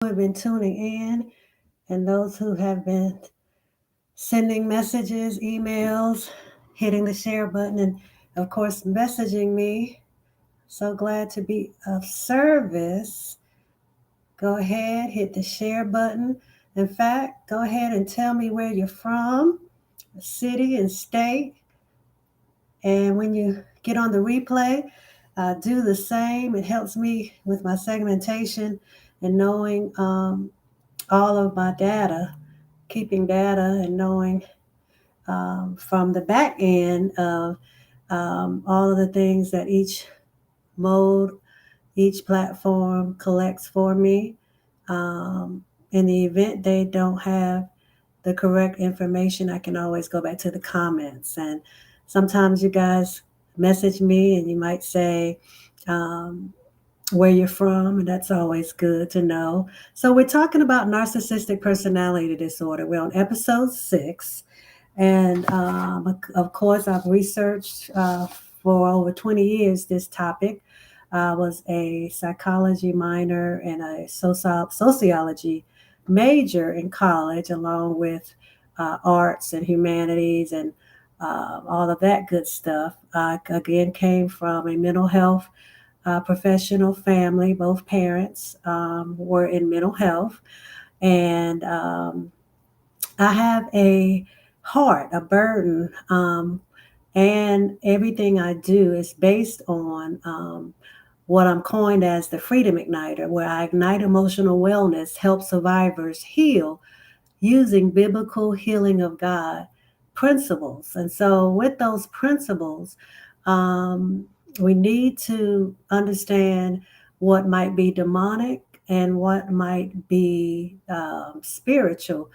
who have been tuning in and those who have been sending messages, emails, hitting the share button, and of course, messaging me. So glad to be of service. Go ahead, hit the share button. In fact, go ahead and tell me where you're from, city and state. And when you get on the replay, do the same. It helps me with my segmentation and knowing all of my data, keeping data and knowing from the back end of all of the things that each mode, each platform collects for me. In the event they don't have the correct information, I can always go back to the comments. And sometimes you guys message me and you might say, um, where you're from, and that's always good to know. So, we're talking about narcissistic personality disorder. We're on episode 6. And of course, I've researched for over 20 years this topic. I was a psychology minor and a sociology major in college, along with arts and humanities and all of that good stuff. I again came from a mental health professional family. Both parents were in mental health. And I have a heart, a burden, and everything I do is based on what I'm coined as the Freedom Igniter, where I ignite emotional wellness, help survivors heal using biblical healing of God principles. And so, with those principles, um, we need to understand what might be demonic and what might be spiritual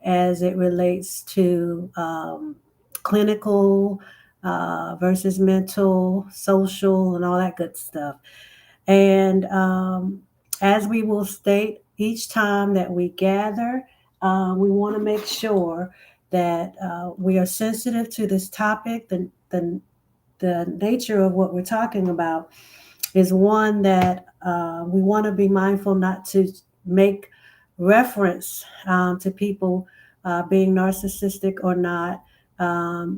as it relates to clinical versus mental, social, and all that good stuff. And as we will state each time that we gather, we want to make sure that we are sensitive to this topic. The nature of what we're talking about is one that we want to be mindful not to make reference to people being narcissistic or not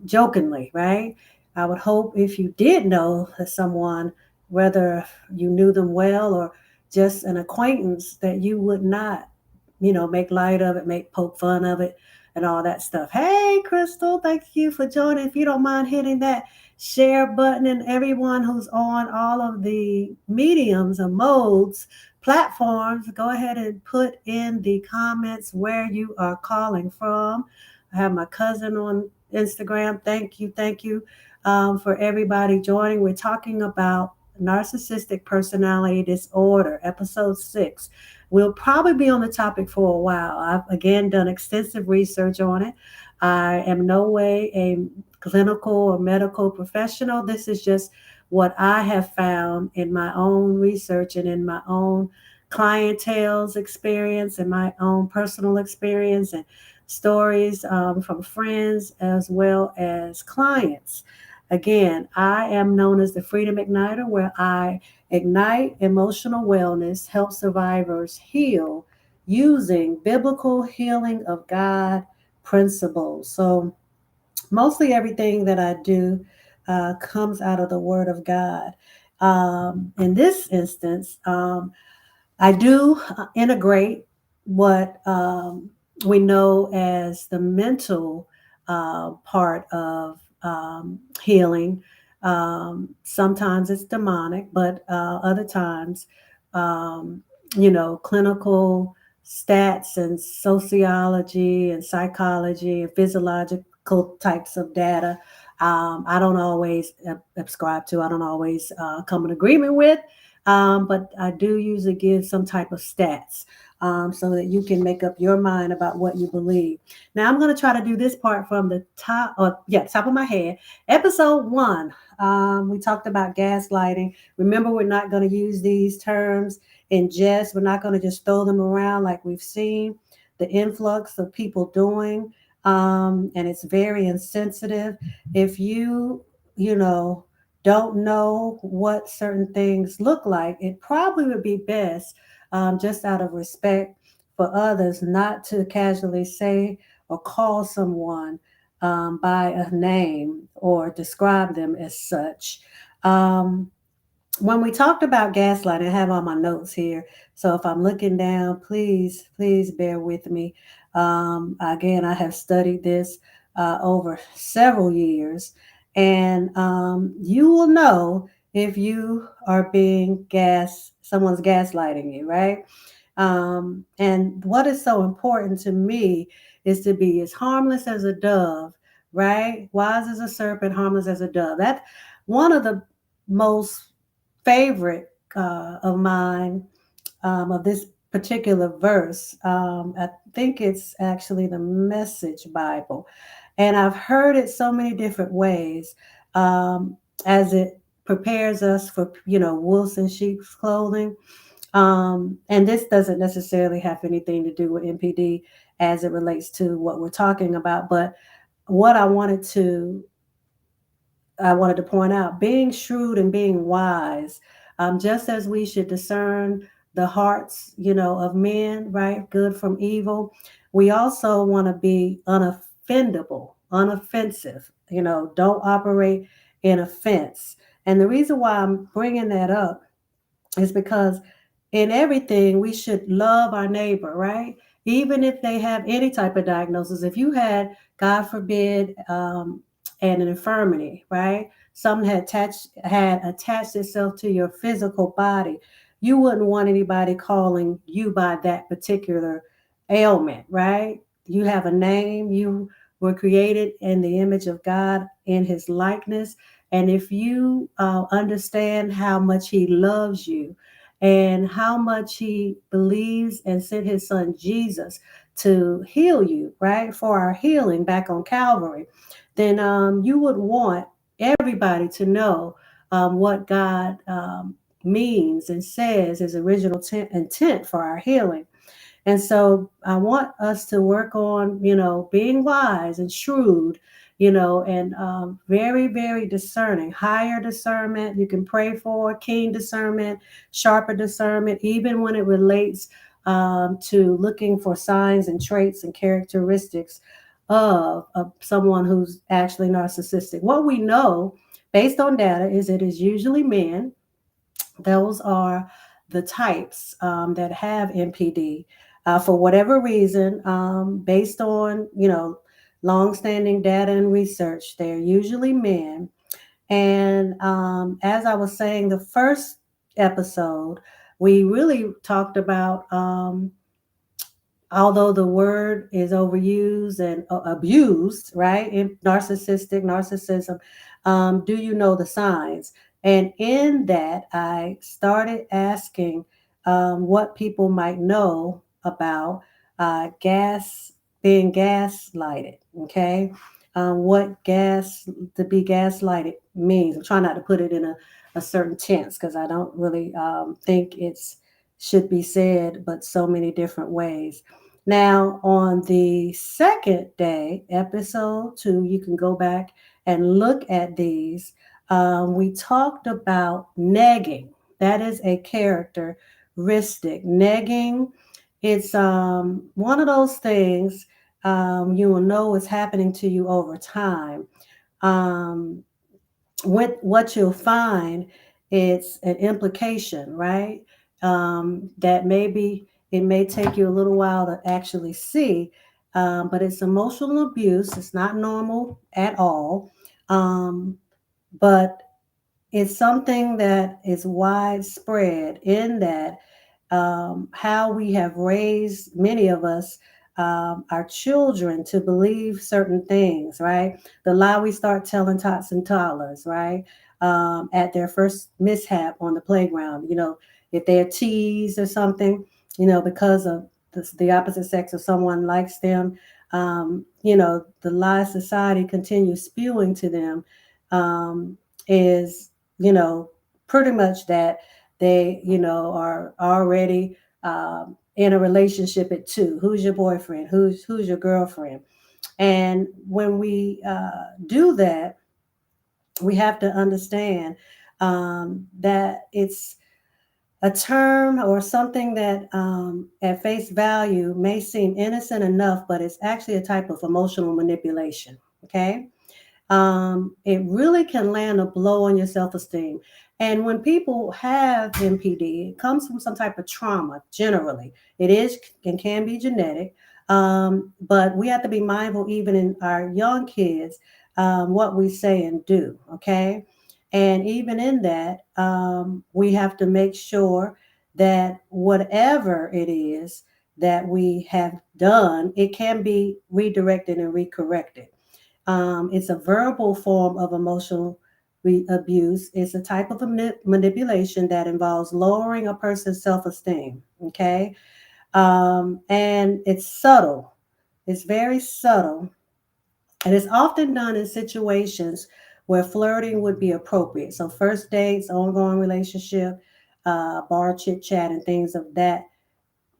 jokingly, right? I would hope if you did know someone, whether you knew them well or just an acquaintance, that you would not, make light of it, make poke fun of it, and all that stuff. Hey, Crystal, thank you for joining. If you don't mind hitting that share button, and everyone who's on all of the mediums and modes, platforms, go ahead and put in the comments where you are calling from. I have my cousin on Instagram. Thank you for everybody joining. We're talking about narcissistic personality disorder, episode 6. We'll probably be on the topic for a while. I've again done extensive research on it. I am no way a clinical or medical professional. This is just what I have found in my own research and in my own clientele's experience and my own personal experience and stories from friends as well as clients. Again, I am known as the Freedom Igniter, where I ignite emotional wellness, help survivors heal using biblical healing of God principles. So, mostly everything that I do comes out of the Word of God. In this instance, I do integrate what we know as the mental part of healing. Sometimes it's demonic, but other times, um, clinical stats and sociology and psychology and physiological types of data. I don't always subscribe to, I don't always come in agreement with, but I do usually give some type of stats so that you can make up your mind about what you believe. Now I'm going to try to do this part from the top, top of my head. Episode 1, we talked about gaslighting. Remember, we're not going to use these terms in jest. We're not going to just throw them around like we've seen the influx of people doing, and it's very insensitive. If you know, don't know what certain things look like, it probably would be best just out of respect for others, not to casually say or call someone by a name or describe them as such. Um, when we talked about gaslighting, I have all my notes here. So if I'm looking down, please bear with me. Again, I have studied this over several years, and you will know if you are someone's gaslighting you, right? And what is so important to me is to be as harmless as a dove, right? Wise as a serpent, harmless as a dove. That's one of the most favorite of mine of this particular verse. I think it's actually the Message Bible, and I've heard it so many different ways as it prepares us for wolves in sheep's clothing. And this doesn't necessarily have anything to do with NPD as it relates to what we're talking about, but what I wanted to point out, being shrewd and being wise, just as we should discern the hearts, of men, right, good from evil, we also want to be unoffendable, unoffensive, don't operate in offense. And the reason why I'm bringing that up is because in everything we should love our neighbor, right? Even if they have any type of diagnosis. If you had, God forbid, an infirmity, right? Something had attached itself to your physical body. You wouldn't want anybody calling you by that particular ailment, right? You have a name. You were created in the image of God, in His likeness. And if you understand how much He loves you and how much He believes and sent His Son Jesus to heal you, right, for our healing back on Calvary, then you would want everybody to know what God means and says His original intent for our healing. And so I want us to work on, being wise and shrewd, and very, very discerning, higher discernment. You can pray for keen discernment, sharper discernment, even when it relates to looking for signs and traits and characteristics of someone who's actually narcissistic. What we know based on data is it is usually men. Those are the types that have NPD for whatever reason, based on long-standing data and research. They're usually men, and as I was saying, the first episode we really talked about. Although the word is overused and abused, right? In narcissism, do you know the signs? And in that, I started asking what people might know about being gaslighted. Okay, what to be gaslighted means. I'm trying not to put it in a certain tense because I don't really think it's should be said, but so many different ways. Now, on the second day, Ep.6, you can go back and look at these. We talked about negging. That is a characteristic. Negging, it's one of those things you will know is happening to you over time. Um, what you'll find, it's an implication, right? That maybe it may take you a little while to actually see, but it's emotional abuse. It's not normal at all, but it's something that is widespread in that how we have raised many of us, our children, to believe certain things, right? The lie we start telling tots and toddlers, right? At their first mishap on the playground, if they're teased or something, because of the opposite sex of someone likes them, the lie society continues spewing to them is, pretty much that they, are already in a relationship at two. Who's your boyfriend? Who's your girlfriend? And when we do that, we have to understand that it's A term or something that at face value may seem innocent enough, but it's actually a type of emotional manipulation. Okay. It really can land a blow on your self esteem. And when people have MPD, it comes from some type of trauma, generally. It is and can be genetic, but we have to be mindful, even in our young kids, what we say and do, okay? And even in that, we have to make sure that whatever it is that we have done, it can be redirected and recorrected. It's a verbal form of emotional abuse. It's a type of manipulation that involves lowering a person's self esteem. Okay. And it's subtle, it's very subtle. And it's often done in situations where flirting would be appropriate. So, first dates, ongoing relationship, bar chit chat, and things of that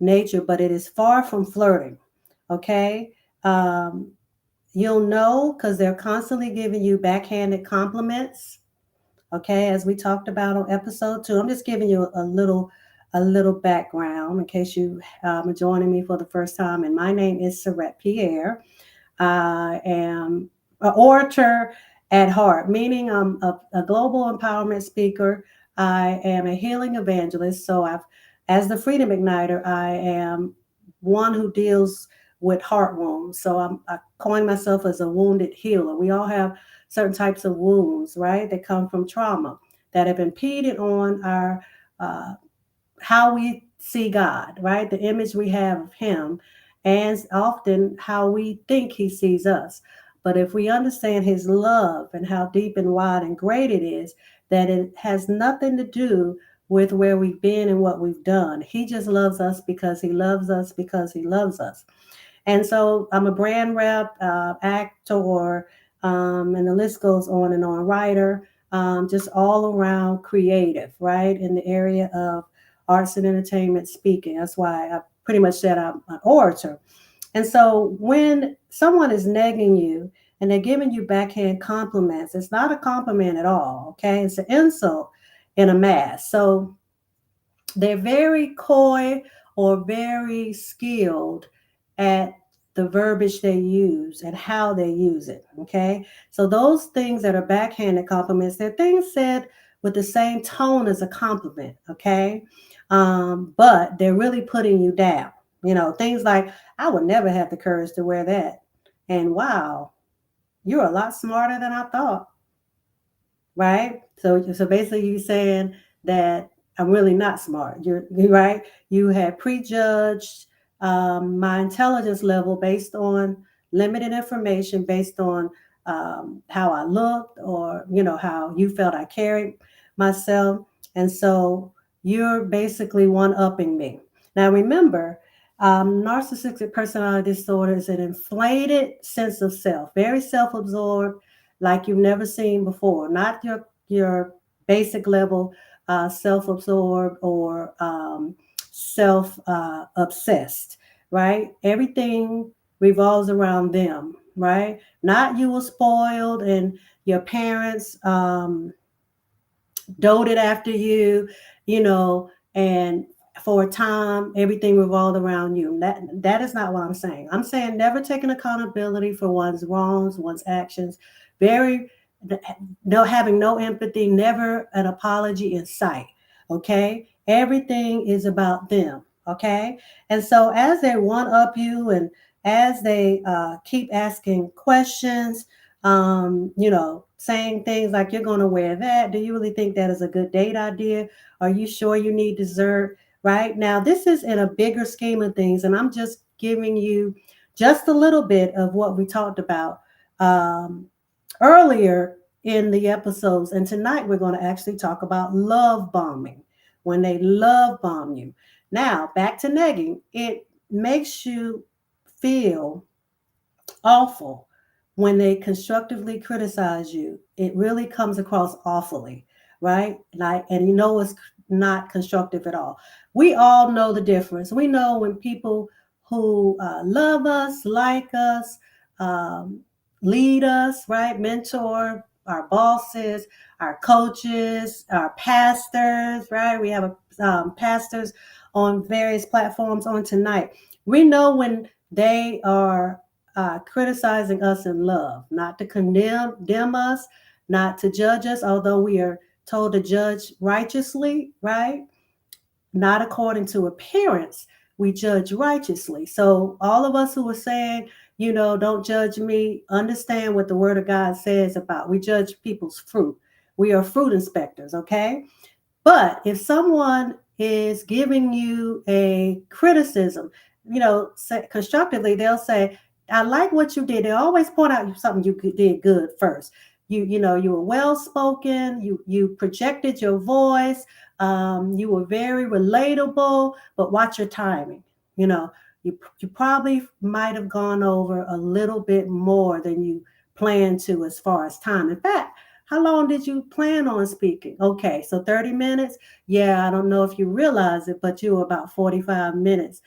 nature, but it is far from flirting. Okay. Um, You'll know because they're constantly giving you backhanded compliments. Okay, as we talked about on episode 2, I'm just giving you a little background in case you are joining me for the first time. And my name is Sarette Pierre. I am an orator at heart, meaning I'm a global empowerment speaker. I am a healing evangelist. So as the Freedom Igniter, I am one who deals with heart wounds. So I coin myself as a wounded healer. We all have certain types of wounds, right, that come from trauma that have impeded on our uh, how we see God, right? The image we have of Him, and often how we think He sees us. But if we understand His love and how deep and wide and great it is, that it has nothing to do with where we've been and what we've done. He just loves us because He loves us because He loves us. And so I'm a brand rep, actor, and the list goes on and on, writer, just all around creative, right? In the area of arts and entertainment speaking. That's why I pretty much said I'm an orator. And so when someone is negging you and they're giving you backhand compliments, it's not a compliment at all, okay? It's an insult in a mass. So they're very coy or very skilled at the verbiage they use and how they use it. Okay. So those things that are backhanded compliments, they're things said with the same tone as a compliment. Okay. But they're really putting you down. Things like, I would never have the courage to wear that. And wow, you're a lot smarter than I thought, right? So basically, you're saying that I'm really not smart. You're right. You had prejudged my intelligence level based on limited information, based on how I looked, or how you felt I carried myself, and so you're basically one upping me. Now remember. Narcissistic personality disorder is an inflated sense of self, very self-absorbed, like you've never seen before, not your basic level self-absorbed or self-obsessed, right? Everything revolves around them, right? Not you were spoiled and your parents doted after you, you know, and for a time everything revolved around you. That is not what I'm saying. I'm saying never taking accountability for one's wrongs, one's actions, very no having no empathy, never an apology in sight. Okay? Everything is about them. Okay? And so as they one up you and as they keep asking questions, saying things like, you're going to wear that. Do you really think that is a good date idea? Are you sure you need dessert? Right now, this is in a bigger scheme of things, and I'm just giving you just a little bit of what we talked about earlier in the episodes. And tonight, we're going to actually talk about love bombing, when they love bomb you. Now, back to negging, it makes you feel awful when they constructively criticize you. It really comes across awfully, right? And it's not constructive at all. We all know the difference. We know when people who love us, like us, um, lead us, right? Mentor, our bosses, our coaches, our pastors, right? We have a pastors on various platforms on tonight. We know when they are criticizing us in love, not to condemn us, not to judge us, although we are told to judge righteously, right? Not according to appearance. We judge righteously. So, all of us who are saying, don't judge me, understand what the word of God says about we judge people's fruit. We are fruit inspectors, okay? But if someone is giving you a criticism, constructively, they'll say, I like what you did. They always point out something you did good first. You were well spoken. You projected your voice. You were very relatable. But watch your timing. You know, you probably might have gone over a little bit more than you planned to as far as time. In fact, how long did you plan on speaking? Okay, so 30 minutes. Yeah, I don't know if you realize it, but you were about 45 minutes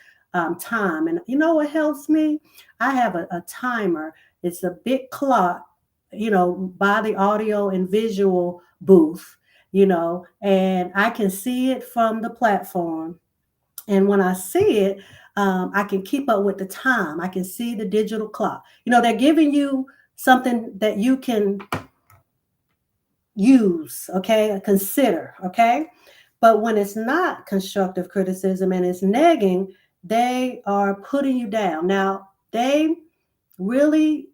time. And you know what helps me? I have a timer. It's a big clock, by the audio and visual booth, and I can see it from the platform. And when I see it, I can keep up with the time. I can see the digital clock. They're giving you something that you can use, okay, consider, okay. But when it's not constructive criticism and it's negging, they are putting you down. Now, they really,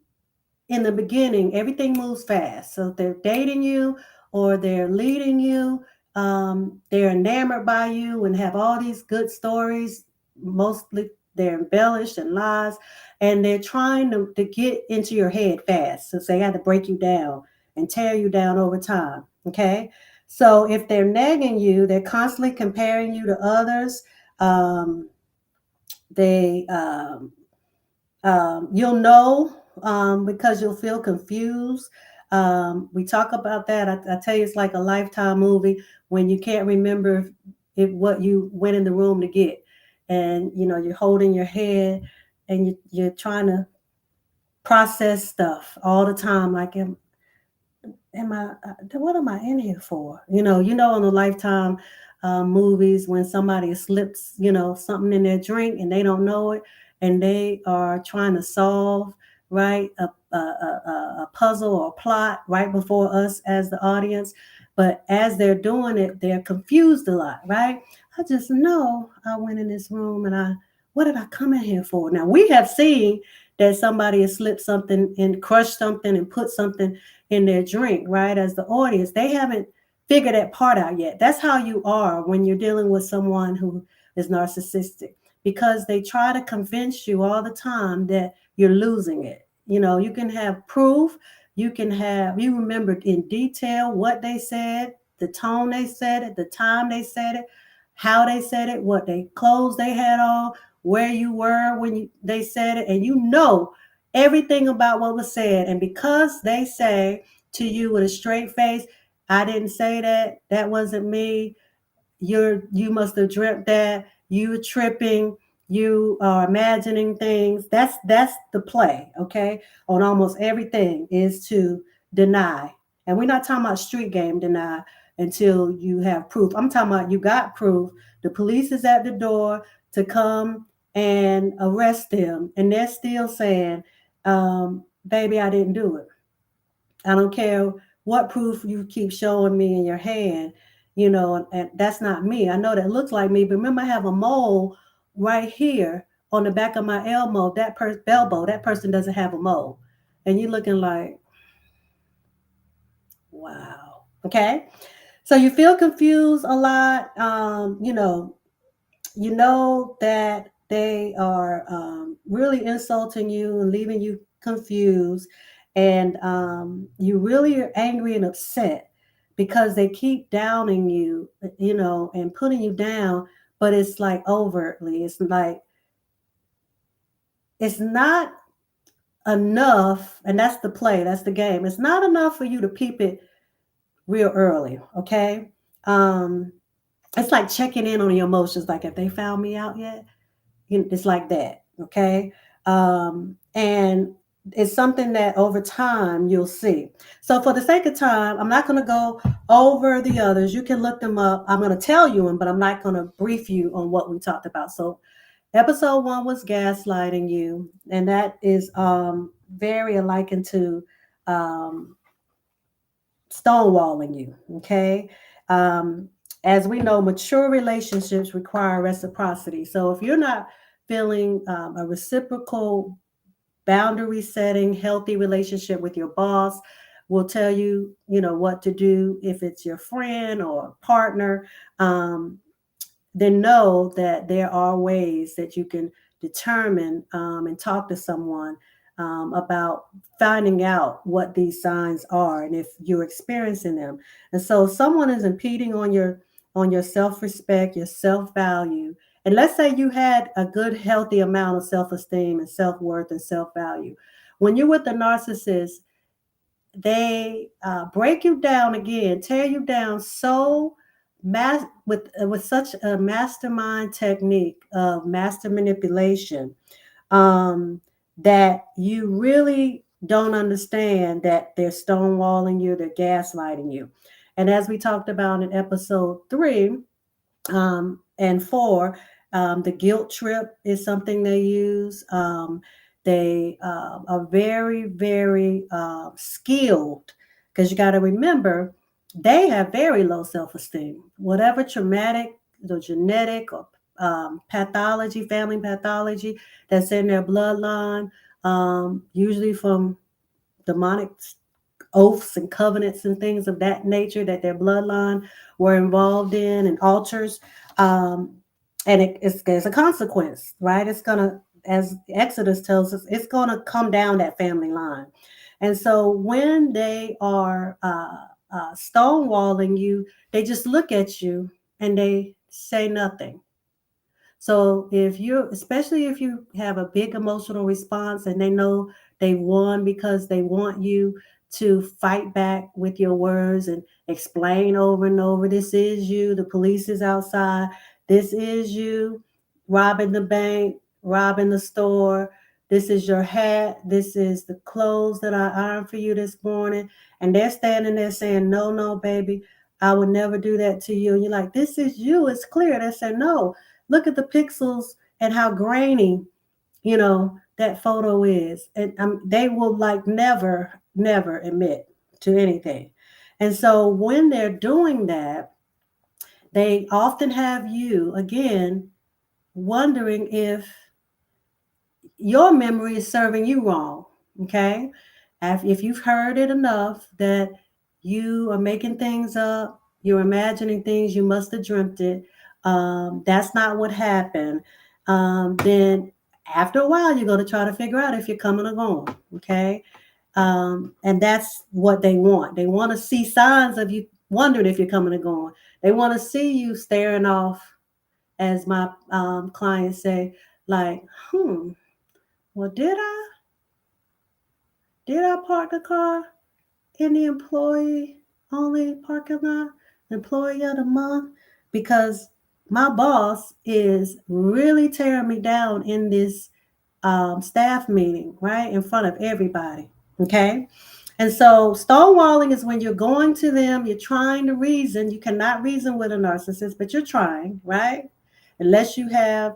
in the beginning, everything moves fast. So if they're dating you or they're leading you, they're enamored by you and have all these good stories. Mostly they're embellished and lies, and they're trying to get into your head fast. So they got to break you down and tear you down over time. Okay. So if they're nagging you, they're constantly comparing you to others. They You'll know because you'll feel confused. We talk about that. I tell you, it's like a Lifetime movie when you can't remember if what you went in the room to get, and you're holding your head and you're trying to process stuff all the time. Like, am I? What am I in here for? On the Lifetime movies when somebody slips, something in their drink and they don't know it, and they are trying to solve right a puzzle or a plot right before us as the audience. But as they're doing it, they're confused a lot, right? I just know I went in this room and what did I come in here for? Now we have seen that somebody has slipped something and crushed something and put something in their drink, right? As the audience, they haven't figured that part out yet. That's how you are when you're dealing with someone who is narcissistic, because they try to convince you all the time that you're losing it. You can have proof, you remembered in detail what they said, the tone they said it, the time they said it, how they said it, what they clothes they had on, where you were when they said it, and everything about what was said. And because they say to you with a straight face, I didn't say that, that wasn't me, you must have dreamt that, you tripping, you are imagining things. That's the play, okay? On almost everything is to deny. And we're not talking about street game deny until you have proof. I'm talking about you got proof. The police is at the door to come and arrest them, and they're still saying, baby, I didn't do it. I don't care what proof you keep showing me in your hand, and that's not me. I know that looks like me, but remember, I have a mole right here on the back of my elbow. Elbow, that person doesn't have a mole. And you're looking like, wow. Okay. So you feel confused a lot. That they are really insulting you and leaving you confused, and you really are angry and upset because they keep downing you, and putting you down. But it's like overtly. It's like it's not enough, and that's the play. That's the game. It's not enough for you to peep it real early. Okay. It's like checking in on your emotions. Like, if they found me out yet? It's like that. Okay. And it's something that over time you'll see. So for the sake of time, I'm not going to go over the others. You can look them up. I'm going to tell you them, but I'm not going to brief you on what we talked about. So episode 1 was gaslighting you, and that is very likened to um, stonewalling you. Okay. Um, as we know, mature relationships require reciprocity. So if you're not feeling a reciprocal boundary setting, healthy relationship with your boss, will tell you, what to do. If it's your friend or partner, um, then know that there are ways that you can determine and talk to someone about finding out what these signs are and if you're experiencing them. And so, if someone is impeding on your self-respect, your self-value, and let's say you had a good, healthy amount of self-esteem and self-worth and self-value. When you're with a narcissist, they break you down again, tear you down so with such a mastermind technique of master manipulation, um, that you really don't understand that they're stonewalling you, they're gaslighting you. And as we talked about in episode 3, and 4, the guilt trip is something they use. They are very, very skilled, because you got to remember they have very low self esteem. Whatever traumatic, the genetic or pathology, family pathology that's in their bloodline, usually from demonic oaths and covenants and things of that nature that their bloodline were involved in, and altars. Um, and there's a consequence, right? It's going to, as Exodus tells us, it's going to come down that family line. And so when they are stonewalling you, they just look at you and they say nothing. So if you, especially if you have a big emotional response and they know they won, because they want you to fight back with your words and explain over and over, this is you, the police is outside, this is you robbing the bank, robbing the store, this is your hat, this is the clothes that I ironed for you this morning. And they're standing there saying, no, no, baby, I would never do that to you. And you're like, this is you, it's clear. They say, no, look at the pixels and how grainy, that photo is. And they will like never admit to anything. And so when they're doing that, they often have you again wondering if your memory is serving you wrong. Okay. If you've heard it enough that you are making things up, you're imagining things, you must have dreamt it. That's not what happened. Then after a while, you're going to try to figure out if you're coming or going. Okay. And that's what they want. They want to see signs of you wondering if you're coming or going. They want to see you staring off, as my clients say, like, well, did I park the car in the employee only parking lot, employee of the month? Because my boss is really tearing me down in this staff meeting, right in front of everybody. Okay. And so stonewalling is when you're going to them, you're trying to reason. You cannot reason with a narcissist, but you're trying, right? Unless you have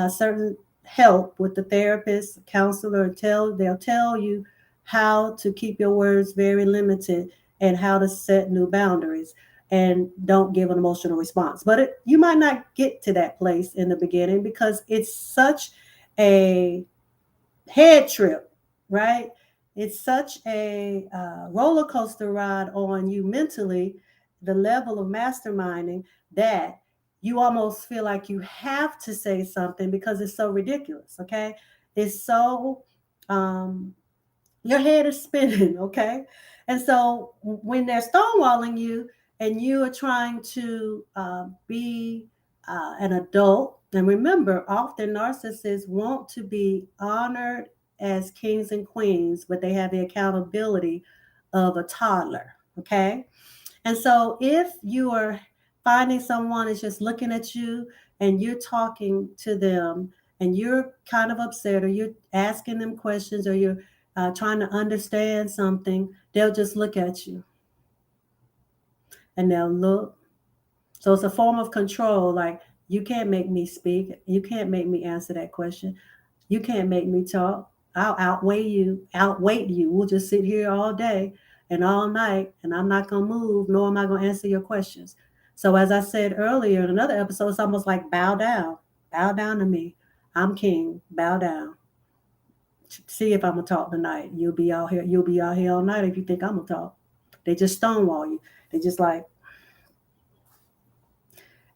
certain help with the therapist, counselor, they'll tell you how to keep your words very limited and how to set new boundaries and don't give an emotional response. But you might not get to that place in the beginning because it's such a head trip, right? It's such a roller coaster ride on you mentally, the level of masterminding, that you almost feel like you have to say something because it's so ridiculous, okay? It's so, um, your head is spinning, okay? And so when they're stonewalling you and you are trying to be an adult, and remember, often narcissists want to be honored as kings and queens, but they have the accountability of a toddler, okay? And so if you are finding someone is just looking at you and you're talking to them and you're kind of upset, or you're asking them questions, or trying to understand something, they'll just look at you and they'll look. So it's a form of control. Like, you can't make me speak. You can't make me answer that question. You can't make me talk. I'll outwait you. We'll just sit here all day and all night, and I'm not going to move, nor am I going to answer your questions. So, as I said earlier in another episode, it's almost like bow down. Bow down to me. I'm king. Bow down. See if I'm going to talk tonight. You'll be out here. You'll be out here all night if you think I'm going to talk. They just stonewall you. They just like,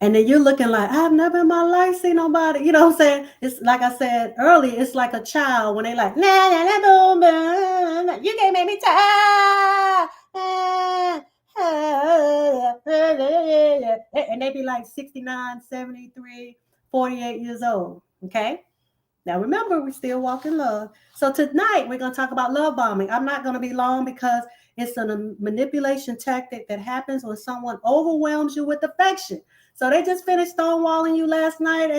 and then you're looking like, I've never in my life seen nobody. You know what I'm saying? It's like I said earlier, it's like a child when they like, nah, nah, nah, boom, boom, you can't make me talk. And they be like 69, 73, 48 years old. Okay? Now remember, we still walk in love. So tonight we're going to talk about love bombing. I'm not going to be long because it's a manipulation tactic that happens when someone overwhelms you with affection. So they just finished stonewalling you last night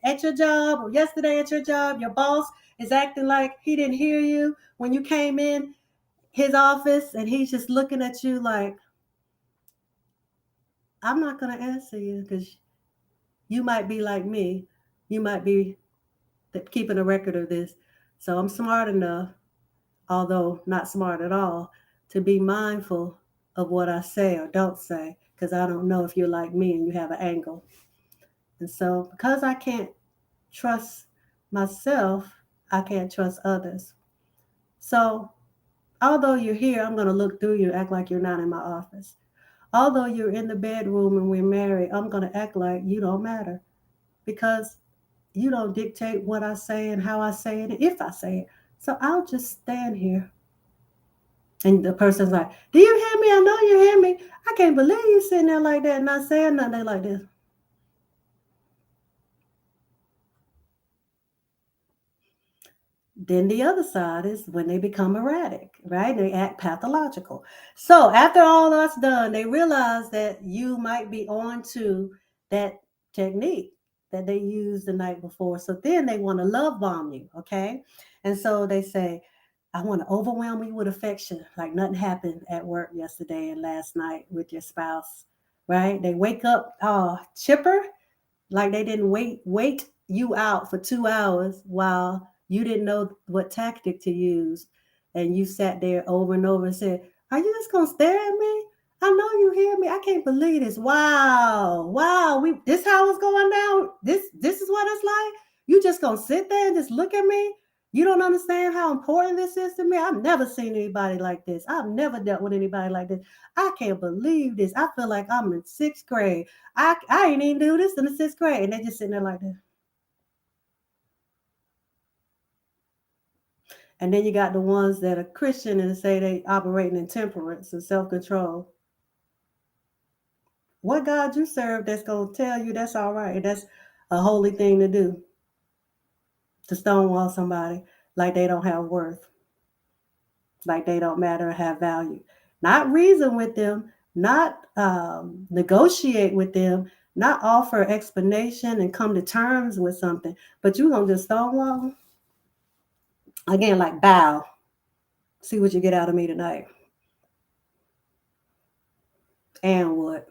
at your job, or yesterday at your job. Your boss is acting like he didn't hear you when you came in his office, and he's just looking at you like, I'm not going to answer you because you might be like me. You might be keeping a record of this. So I'm smart enough, although not smart at all, to be mindful of what I say or don't say, because I don't know if you're like me and you have an angle. And so because I can't trust myself, I can't trust others. So although you're here, I'm going to look through you, act like you're not in my office. Although you're in the bedroom and we're married, I'm going to act like you don't matter, because you don't dictate what I say and how I say it and if I say it. So I'll just stand here. And the person's like, do you hear me? I know you hear me. I can't believe you sitting there like that and not saying nothing like this. Then the other side is when they become erratic, right? They act pathological. So after all that's done, they realize that you might be on to that technique that they used the night before. So then they want to love bomb you, okay? And so they say, I want to overwhelm you with affection, like nothing happened at work yesterday and last night with your spouse, right? They wake up chipper, like they didn't wait you out for 2 hours while you didn't know what tactic to use, and you sat there over and over and said, are you just gonna stare at me? I know you hear me. I can't believe this. Wow, this how it's going down. This is what it's like. You just gonna sit there and just look at me? You don't understand how important this is to me. I've never seen anybody like this. I've never dealt with anybody like this. I can't believe this. I feel like I'm in sixth grade. I ain't even do this in the sixth grade. And they just sitting there like this. And then you got the ones that are Christian and say they operating in temperance and self-control. What God you serve that's going to tell you that's all right? That's a holy thing to do, to stonewall somebody like they don't have worth, like they don't matter or have value. Not reason with them, not negotiate with them, not offer explanation and come to terms with something, but you're going to just stonewall them. Again, like bow. See what you get out of me tonight. And what?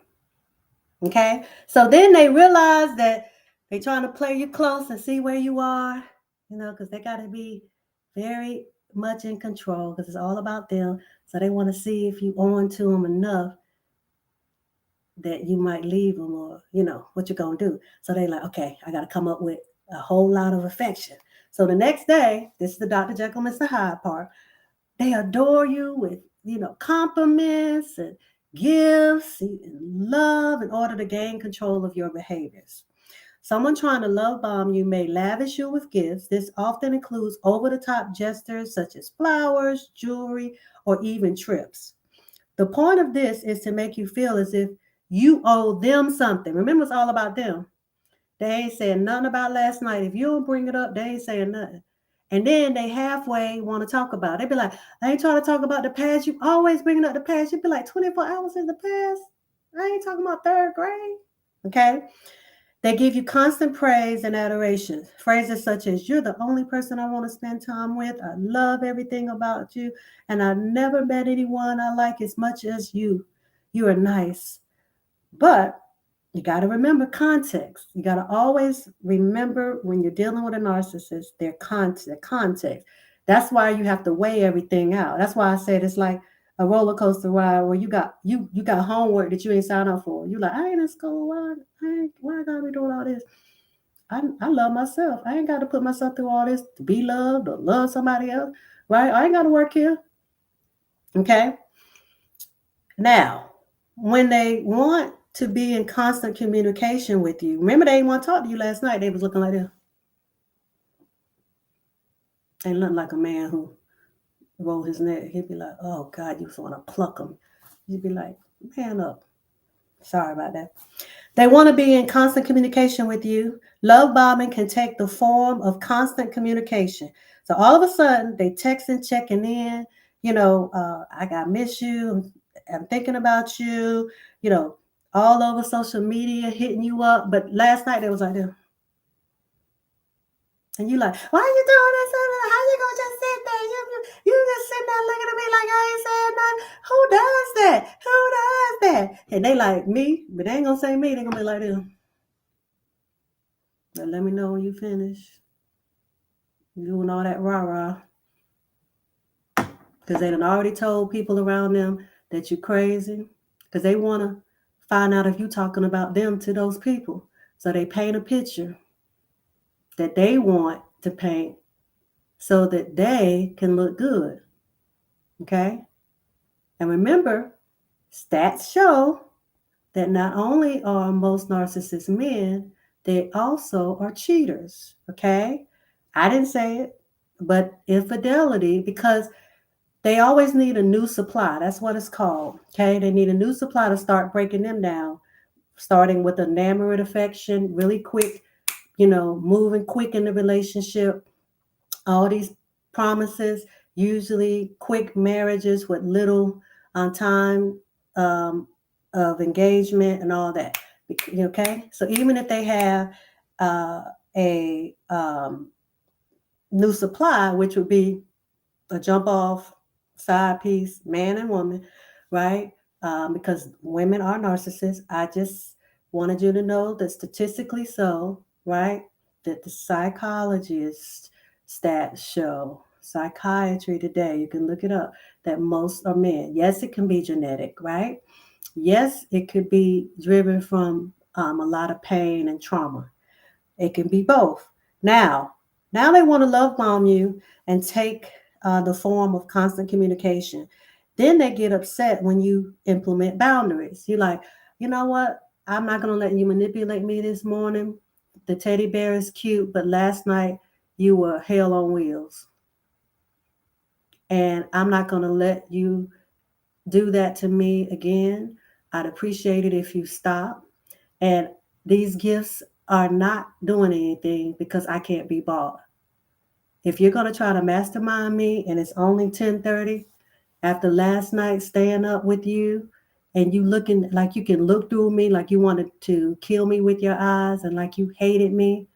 Okay? So then they realize that they're trying to play you close and see where you are, because they got to be very much in control because it's all about them. So they want to see if you on to them enough that you might leave them, or, what you're going to do. So they like, okay, I got to come up with a whole lot of affection. So the next day, this is the Dr. Jekyll, Mr. Hyde part. They adore you with, compliments and gifts and love in order to gain control of your behaviors. Someone trying to love bomb you may lavish you with gifts. This often includes over-the-top gestures such as flowers, jewelry, or even trips. The point of this is to make you feel as if you owe them something. Remember, it's all about them. They ain't saying nothing about last night. If you don't bring it up, they ain't saying nothing. And then they halfway want to talk about it. They be like, I ain't trying to talk about the past. You always bringing up the past. You be like, 24 hours in the past? I ain't talking about third grade. Okay? They give you constant praise and adoration. Phrases such as, "You're the only person I want to spend time with. I love everything about you. And I never met anyone I like as much as you. You are nice." But you got to remember context. You got to always remember when you're dealing with a narcissist, their context. That's why you have to weigh everything out. That's why I said it's like a roller coaster ride where you got homework that you ain't signed up for. You like, I ain't in school. Why I gotta be doing all this? I love myself. I ain't got to put myself through all this to be loved or love somebody else. Right? I ain't got to work here. Okay. Now, when they want to be in constant communication with you, remember they didn't want to talk to you last night. They was looking like this. They looked like a man who rolled his neck. He'd be like, "Oh God, you just want to pluck him." You'd be like, "Man up." Sorry about that. They want to be in constant communication with you. Love bombing can take the form of constant communication. So all of a sudden, they texting, checking in. I got miss you. I'm thinking about you. You know, all over social media, hitting you up. But last night they was like, this. And you like, why are you doing this? How you gonna just sit there? You just sitting there looking at me like I ain't saying nothing. Who does that? Who does that? And they like me, but they ain't gonna say me. They gonna be like this. Now let me know when you finish. You doing all that rah-rah. Because they done already told people around them that you're crazy. Because they want to find out if you talking about them to those people. So they paint a picture that they want to paint so that they can look good. Okay? And remember, stats show that not only are most narcissist men, they also are cheaters. Okay? I didn't say it, but infidelity, because they always need a new supply. That's what it's called. Okay? They need a new supply to start breaking them down, starting with enamored affection, really quick, moving quick in the relationship, all these promises, usually quick marriages with little time um, of engagement and all that. Okay, so even if they have a new supply, which would be a jump off side piece, man and woman, right? Because women are narcissists. I just wanted you to know that statistically so, right? That the psychologists stats show, psychiatry today, you can look it up, that most are men. Yes, it can be genetic, right? Yes, it could be driven from a lot of pain and trauma. It can be both. Now, now they want to love bomb you and take the form of constant communication. Then they get upset when you implement boundaries. You're like, you know what? I'm not going to let you manipulate me this morning. The teddy bear is cute, but last night you were hell on wheels. And I'm not going to let you do that to me again. I'd appreciate it if you stop. And these gifts are not doing anything because I can't be bought. If you're going to try to mastermind me and it's only 10:30 after last night staying up with you, and you looking like you can look through me, like you wanted to kill me with your eyes and like you hated me,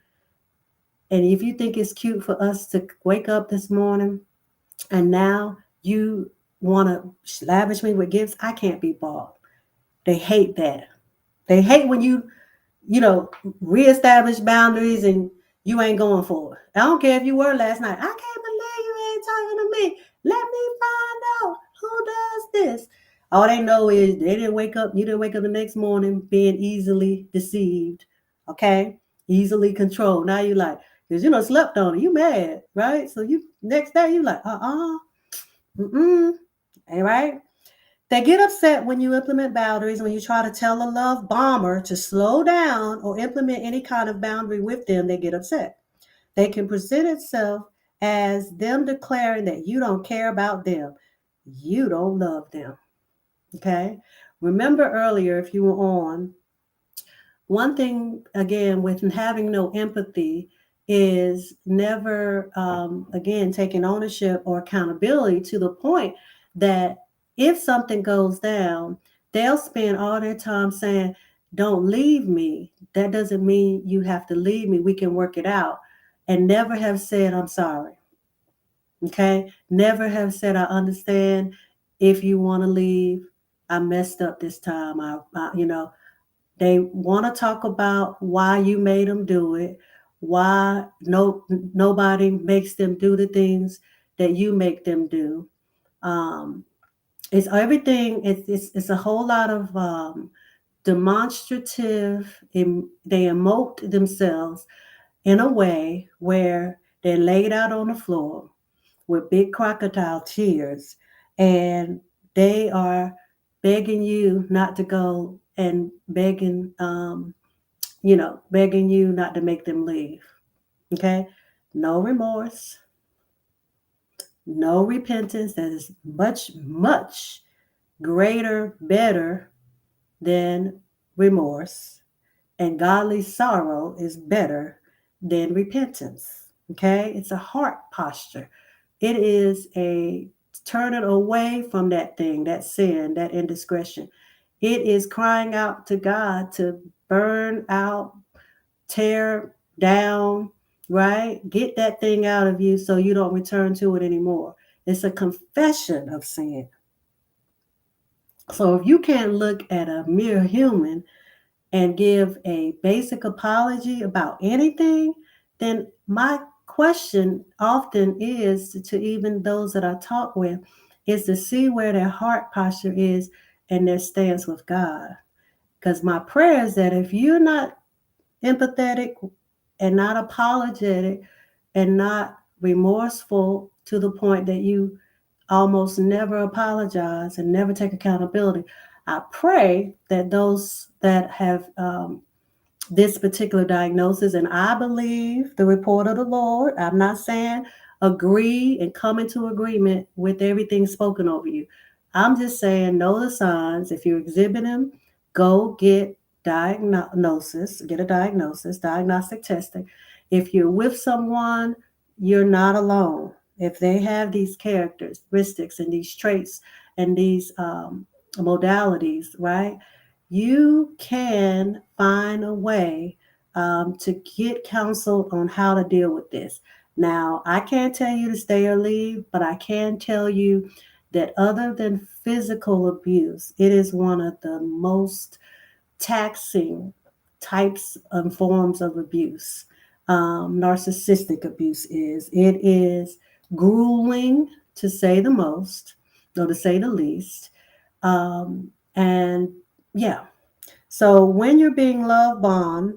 and if you think it's cute for us to wake up this morning and now you want to lavish me with gifts, I can't be bought. They hate that. They hate when you reestablish boundaries and you ain't going for it. I don't care if you were last night. I can't believe you ain't talking to me. Let me find out who does this. All they know is they didn't wake up. You didn't wake up the next morning being easily deceived. Okay? Easily controlled. Now you like, because slept on it. You mad, right? So you next day you like, mm-mm. All right? They get upset when you implement boundaries, when you try to tell a love bomber to slow down or implement any kind of boundary with them, they get upset. They can present itself as them declaring that you don't care about them. You don't love them. Okay? Remember earlier, if you were on, one thing, again, with having no empathy is never, again, taking ownership or accountability to the point that if something goes down, they'll spend all their time saying, don't leave me, that doesn't mean you have to leave me. We can work it out. And never have said, I'm sorry. Okay. Never have said, I understand if you want to leave. I messed up this time. They want to talk about why you made them do it, why nobody makes them do the things that you make them do. Um, it's everything. It's a whole lot of demonstrative. They emote themselves in a way where they're laid out on the floor with big crocodile tears, and they are begging you not to go and begging you not to make them leave. Okay, no remorse, no repentance. That is much, much greater, better than remorse, and godly sorrow is better than repentance. Okay, it's a heart posture. It is a turning away from that thing, that sin, that indiscretion. It is crying out to God to burn out, tear down, right? Get that thing out of you so you don't return to it anymore. It's a confession of sin. So if you can't look at a mere human and give a basic apology about anything, then my question often is to even those that I talk with is to see where their heart posture is and their stance with God. Because my prayer is that if you're not empathetic and not apologetic and not remorseful to the point that you almost never apologize and never take accountability, I pray that those that have this particular diagnosis, and I believe the report of the Lord. I'm not saying agree and come into agreement with everything spoken over you. I'm just saying know the signs. If you exhibit them, go get get a diagnosis, diagnostic testing. If you're with someone, you're not alone. If they have these characteristics and these traits and these modalities, right? You can find a way to get counsel on how to deal with this. Now, I can't tell you to stay or leave, but I can tell you that other than physical abuse, it is one of the most taxing types and forms of abuse. Narcissistic abuse is. It is grueling to say the most, or to say the least. And yeah, so when you're being love bombed,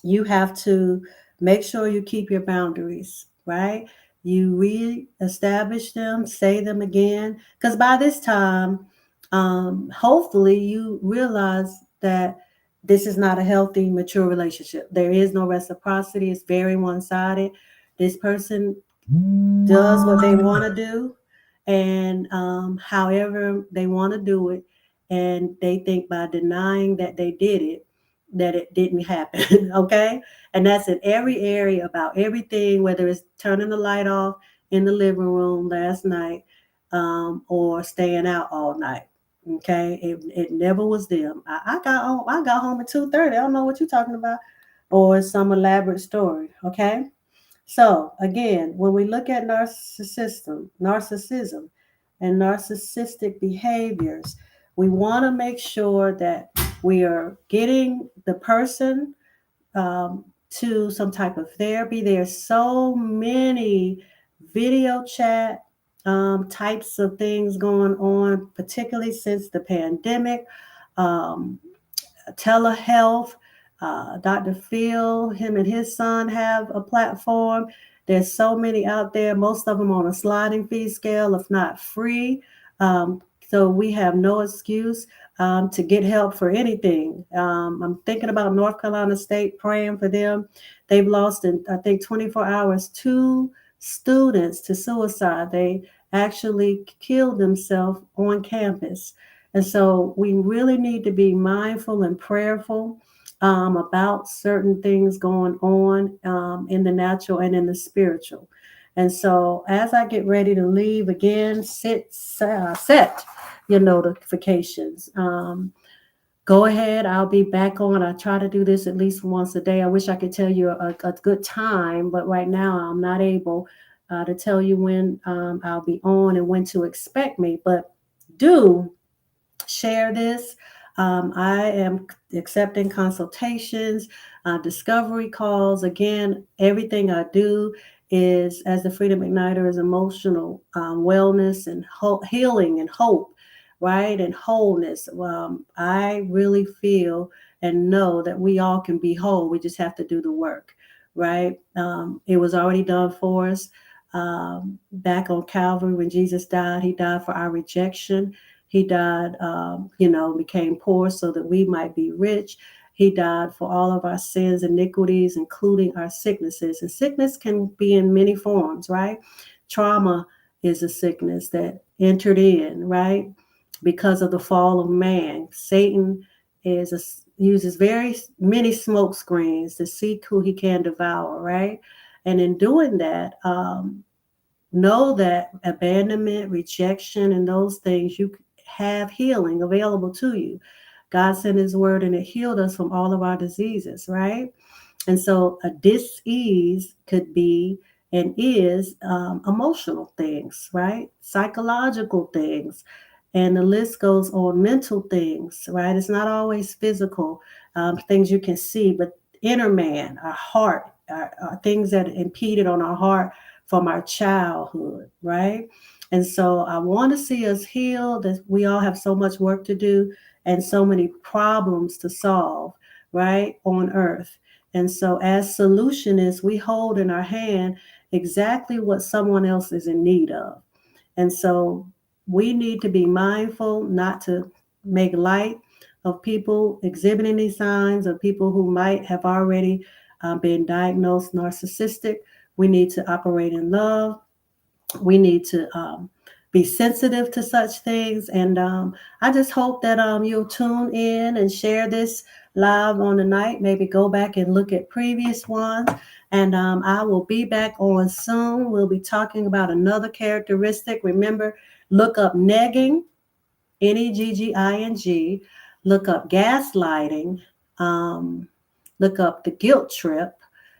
you have to make sure you keep your boundaries, right? You re-establish them, say them again, because by this time, hopefully you realize that this is not a healthy, mature relationship. There is no reciprocity. It's very one-sided. This person does what they want to do, and however they want to do it, and they think by denying that they did it, that it didn't happen. Okay, and that's in every area about everything, whether it's turning the light off in the living room last night, or staying out all night. Okay, it never was them. I got home at 2:30. I don't know what you're talking about, or some elaborate story. Okay, so again, when we look at narcissism and narcissistic behaviors, we want to make sure that we are getting the person to some type of therapy. There's so many video chat types of things going on, particularly since the pandemic. Um, Telehealth. Dr. Phil, him and his son have a platform. There's so many out there, most of them on a sliding fee scale, if not free. So we have no excuse to get help for anything. I'm thinking about North Carolina State, praying for them. They've lost, in I think, 24 hours, two students to suicide. They actually killed themselves on campus. And so we really need to be mindful and prayerful about certain things going on in the natural and in the spiritual. And so as I get ready to leave again, set your notifications. go ahead. I'll be back on. I try to do this at least once a day. I wish I could tell you a good time, but right now I'm not able to tell you when I'll be on and when to expect me. But do share this. I am accepting consultations, discovery calls. Again, everything I do is, as the Freedom Igniter, is emotional wellness and healing and hope, right? And wholeness. I really feel and know that we all can be whole. We just have to do the work, right? It was already done for us. Back on Calvary when Jesus died, he died for our rejection. He died, became poor so that we might be rich. He died for all of our sins, iniquities, including our sicknesses. And sickness can be in many forms, right? Trauma is a sickness that entered in, right? Because of the fall of man. Satan uses very many smoke screens to seek who he can devour, right? And in doing that, know that abandonment, rejection, and those things, you have healing available to you. God sent his word and it healed us from all of our diseases, right? And so a dis-ease could be and is emotional things, right? Psychological things. And the list goes on, mental things, right? It's not always physical things you can see, but inner man, our heart, our things that impeded on our heart from our childhood, right? And so I want to see us healed. That we all have so much work to do and so many problems to solve, right, on earth. And so, as solutionists, we hold in our hand exactly what someone else is in need of. And so, we need to be mindful not to make light of people exhibiting these signs, of people who might have already been diagnosed narcissistic. We need to operate in love. We need to be sensitive to such things. And I just hope that you'll tune in and share this live on the night. Maybe go back and look at previous ones. And I will be back on soon. We'll be talking about another characteristic. Remember, look up negging, Negging. Look up gaslighting. Um, Look up the guilt trip.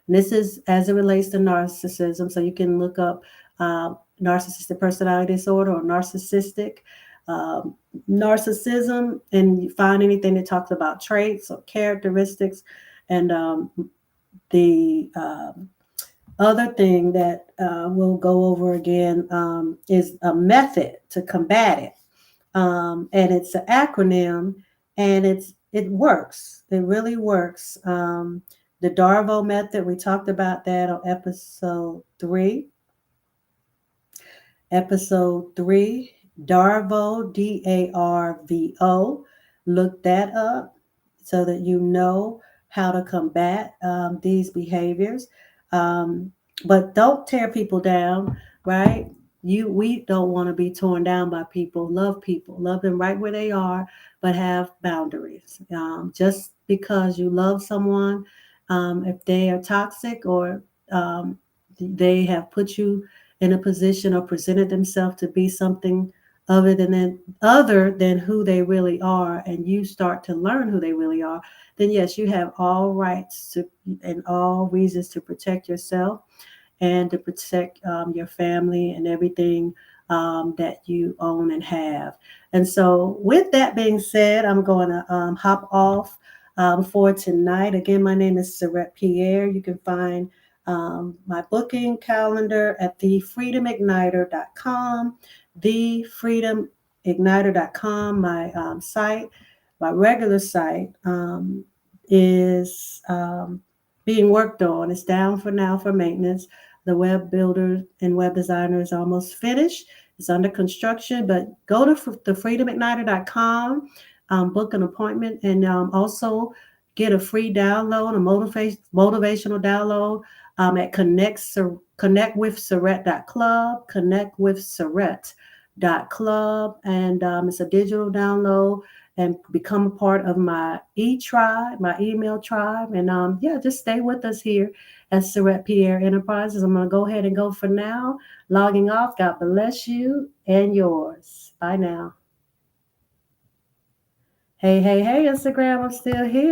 And this is as it relates to narcissism. So you can look up narcissistic personality disorder or narcissistic um, narcissism, and you find anything that talks about traits or characteristics. And the other thing that we'll go over again is a method to combat it, and it's an acronym, and it works. It really works. The Darvo method, we talked about that on episode 3. Episode 3, Darvo, Darvo. Look that up so that you know how to combat these behaviors. Um, but don't tear people down, right? We don't want to be torn down by people. Love them right where they are, but have boundaries. Just because you love someone, if they are toxic or they have put you in a position or presented themselves to be something other than who they really are, and you start to learn who they really are, then yes, you have all rights to and all reasons to protect yourself and to protect your family and everything that you own and have. And so, with that being said, I'm going to hop off for tonight. Again, my name is Sarette Pierre. You can find my booking calendar at thefreedomigniter.com, thefreedomigniter.com. My site, my regular site, is being worked on. It's down for now for maintenance. The web builder and web designer is almost finished. It's under construction, but go to thefreedomigniter.com, book an appointment, and also get a free download, a motivational download at connectwithsarette.club, connectwithsarette.club, and it's a digital download, and become a part of my e-tribe, my email tribe. And just stay with us here at Sarette Pierre Enterprises. I'm going to go ahead and go for now. Logging off. God bless you and yours. Bye now. Hey, hey, hey, Instagram, I'm still here.